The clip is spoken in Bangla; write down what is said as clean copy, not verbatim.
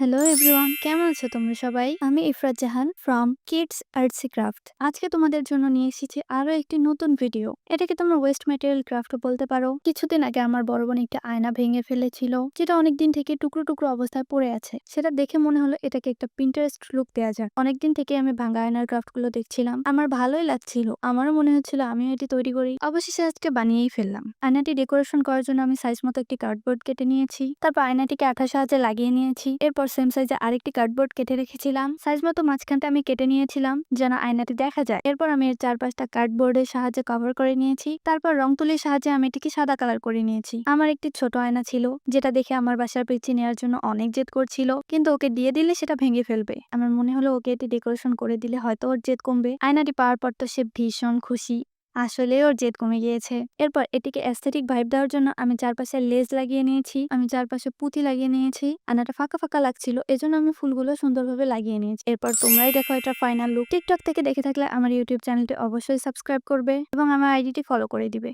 হ্যালো এভরিওয়ান, কেমন আছো তোমরা সবাই? আমি ইফরাত জাহান ফ্রম কিডস আর্টসি ক্রাফট। আজকে তোমাদের জন্য নিয়ে এসেছি আরো একটি নতুন ভিডিও। এটাকে তোমরা ওয়েস্ট ম্যাটেরিয়াল ক্রাফটও বলতে পারো। কিছুদিন আগে আমার বড় বোন একটা আয়না ভেঙে ফেলেছিল, যেটা অনেকদিন থেকে টুকরো টুকরো অবস্থায় পড়ে আছে। সেটা দেখে মনে হলো এটাকে একটা পিন্টারেস্ট লুক দেওয়া যাক। অনেকদিন থেকে আমি ভাঙা আয়নার ক্রাফট গুলো দেখছিলাম, আমার ভালোই লাগছিল। আমারও মনে হচ্ছিল আমিও এটি তৈরি করি। অবশেষে আজকে বানিয়েই ফেললাম। আয়নাটি ডেকোরেশন করার জন্য আমি সাইজ মতো একটি কার্ডবোর্ড কেটে নিয়েছি। তারপর আয়নাটিকে আঠার সাহায্যে লাগিয়ে নিয়েছি। এরপর সেম সাইজে আরেকটি কার্ডবোর্ড কেটে রেখেছিলাম। সাইজ মতো মাঝখানটা আমি কেটে নিয়েছিলাম যেন আয়নাটি দেখা যায়। এরপর আমি এর চারপাশটা কার্ডবোর্ডের সাহায্যে কভার করে নিয়েছি। তারপর রং তুলির সাহায্যে আমি এটিকে সাদা কালার করে নিয়েছি। আমার একটি ছোট আয়না ছিল, যেটা দেখে আমার বাসার পিচ্ছি নেওয়ার জন্য অনেক জেদ করছিল, কিন্তু ওকে দিয়ে দিলে সেটা ভেঙে ফেলবে। আমার মনে হলো ওকে এটি ডেকোরেশন করে দিলে হয়তো ওর জেদ কমবে। আয়নাটি পাওয়ার পর তো সে ভীষণ খুশি। আসলে ওর জেদ কমে গিয়েছে। এরপর এটিকে অ্যাস্থেটিক ভাইব দেওয়ার জন্য আমি চারপাশে লেজ লাগিয়ে নিয়েছি, আমি চারপাশে পুঁতি লাগিয়ে নিয়েছি। আয়নাটা ফাঁকা ফাঁকা লাগছিল, এজন্য আমি ফুলগুলো সুন্দরভাবে লাগিয়ে নিয়েছি। এরপর তোমরাই দেখো এটা ফাইনাল লুক। টিকটক থেকে দেখে থাকলে আমার ইউটিউব চ্যানেলটি অবশ্যই সাবস্ক্রাইব করবে এবং আমার আইডিটি ফলো করে দিবে।